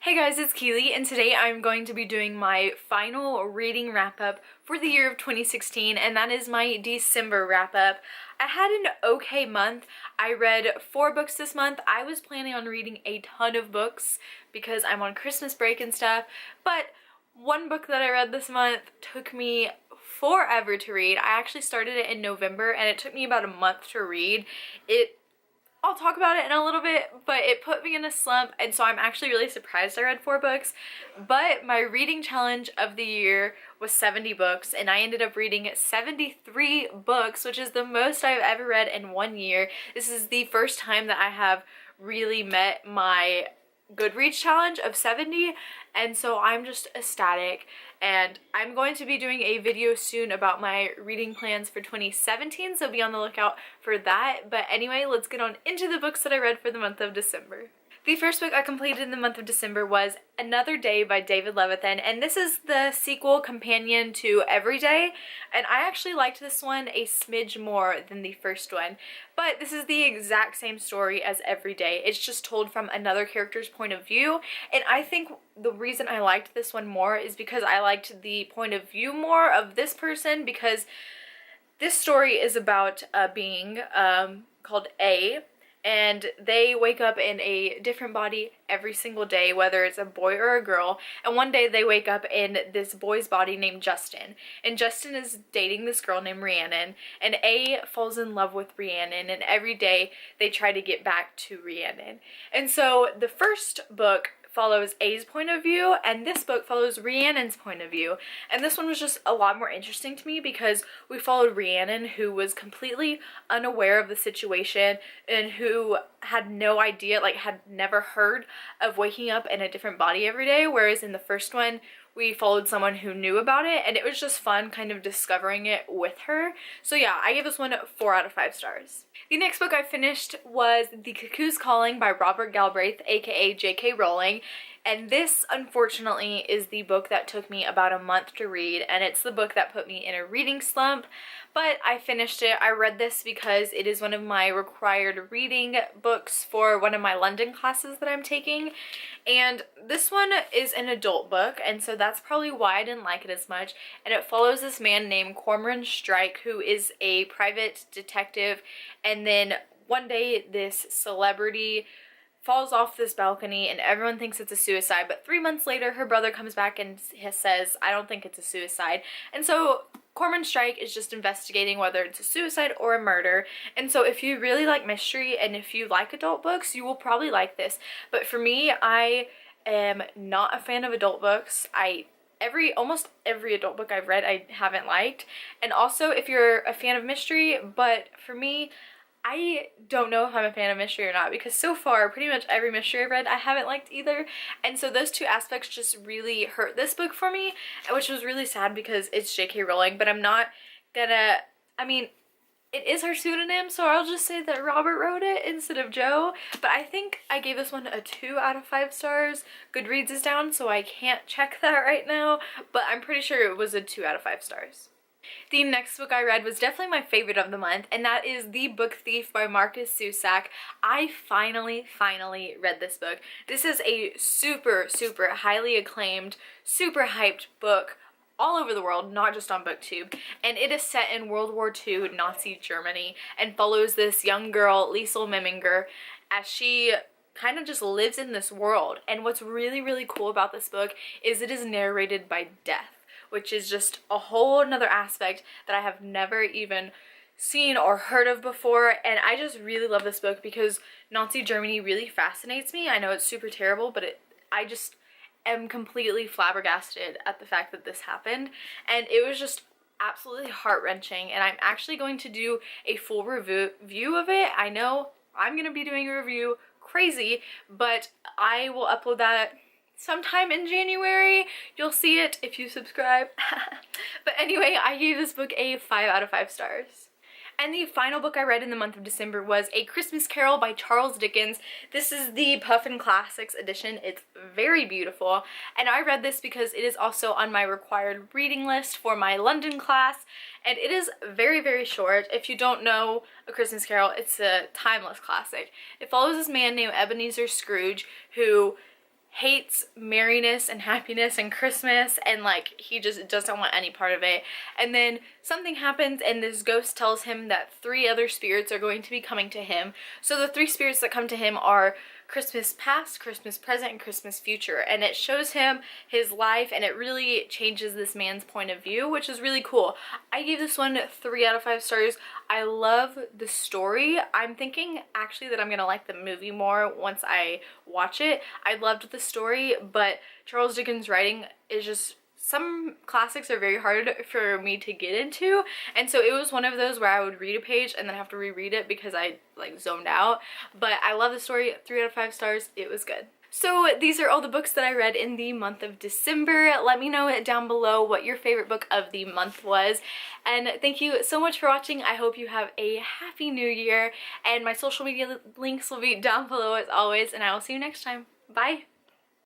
Hey guys, it's Keeley, and today I'm going to be doing my final reading wrap-up for the year of 2016, and that is my December wrap-up. I had an okay month. I read 4 books this month. I was planning on reading a ton of books because I'm on Christmas break and stuff, but one book that I read this month took me forever to read. I actually started it in November, and it took me about a month to read. I'll talk about it in a little bit, but it put me in a slump, and so I'm actually really surprised I read 4 books. But my reading challenge of the year was 70 books, and I ended up reading 73 books, which is the most I've ever read in 1 year. This is the first time that I have really met my Goodreads challenge of 70, and so I'm just ecstatic. And I'm going to be doing a video soon about my reading plans for 2017, so be on the lookout for that. But anyway, let's get on into the books that I read for the month of December. The first book I completed in the month of December was Another Day by David Levithan, and this is the sequel companion to Every Day, and I actually liked this one a smidge more than the first one, but this is the exact same story as Every Day. It's just told from another character's point of view, and I think the reason I liked this one more is because I liked the point of view more of this person, because this story is about a being called A, and they wake up in a different body every single day, whether it's a boy or a girl. And one day they wake up in this boy's body named Justin. And Justin is dating this girl named Rhiannon. And A falls in love with Rhiannon, and every day they try to get back to Rhiannon. And so the first book follows A's point of view, and this book follows Rhiannon's point of view. And this one was just a lot more interesting to me because we followed Rhiannon, who was completely unaware of the situation and who had no idea, like had never heard of waking up in a different body every day, whereas in the first one we followed someone who knew about it, and it was just fun kind of discovering it with her. So yeah, I gave this one 4 out of 5 stars. The next book I finished was The Cuckoos Calling by Robert Galbraith, aka J.K. Rowling. And this, unfortunately, is the book that took me about a month to read, and it's the book that put me in a reading slump, but I finished it. I read this because it is one of my required reading books for one of my London classes that I'm taking, and this one is an adult book, and so that's probably why I didn't like it as much. And it follows this man named Cormoran Strike, who is a private detective, and then one day this celebrity falls off this balcony and everyone thinks it's a suicide, but 3 months later her brother comes back and says, I don't think it's a suicide. And so Cormoran Strike is just investigating whether it's a suicide or a murder. And so if you really like mystery and if you like adult books, you will probably like this. But for me, I am not a fan of adult books. Almost every adult book I've read I haven't liked. And also if you're a fan of mystery, but for me, I don't know if I'm a fan of mystery or not, because so far pretty much every mystery I've read I haven't liked either, and so those two aspects just really hurt this book for me, which was really sad because it's J.K. Rowling. But I'm not gonna, I mean, it is her pseudonym, so I'll just say that Robert wrote it instead of Joe. But I think I gave this one a 2 out of 5 stars. Goodreads is down, so I can't check that right now, but I'm pretty sure it was a 2 out of 5 stars. The next book I read was definitely my favorite of the month, and that is The Book Thief by Marcus Zusak. I finally read this book. This is a super highly acclaimed, super hyped book all over the world, not just on BookTube, and it is set in World War II Nazi Germany and follows this young girl, Liesel Meminger, as she kind of just lives in this world. And what's really cool about this book is it is narrated by death, which is just a whole another aspect that I have never even seen or heard of before. And I just really love this book because Nazi Germany really fascinates me. I know it's super terrible, but I just am completely flabbergasted at the fact that this happened, and it was just absolutely heart-wrenching. And I'm actually going to do a full review of it. I know I'm going to be doing a review, crazy, but I will upload that sometime in January. You'll see it if you subscribe. But anyway, I gave this book a 5 out of 5 stars. And the final book I read in the month of December was A Christmas Carol by Charles Dickens. This is the Puffin Classics edition. It's very beautiful, and I read this because it is also on my required reading list for my London class, and it is very short. If you don't know A Christmas Carol, it's a timeless classic. It follows this man named Ebenezer Scrooge who hates merriness and happiness and Christmas, and like he just doesn't want any part of it. And then something happens and this ghost tells him that 3 other spirits are going to be coming to him. So the 3 spirits that come to him are Christmas past, Christmas present, and Christmas future, and it shows him his life, and it really changes this man's point of view, which is really cool. I gave this one 3 out of 5 stars. I love the story. I'm thinking actually that I'm gonna like the movie more once I watch it. I loved the story, but Charles Dickens' writing is just, some classics are very hard for me to get into, and so it was one of those where I would read a page and then have to reread it because I like zoned out. But I love the story, 3 out of 5 stars, it was good. So these are all the books that I read in the month of December. Let me know down below what your favorite book of the month was. And thank you so much for watching. I hope you have a happy new year, and my social media links will be down below as always, and I will see you next time. Bye!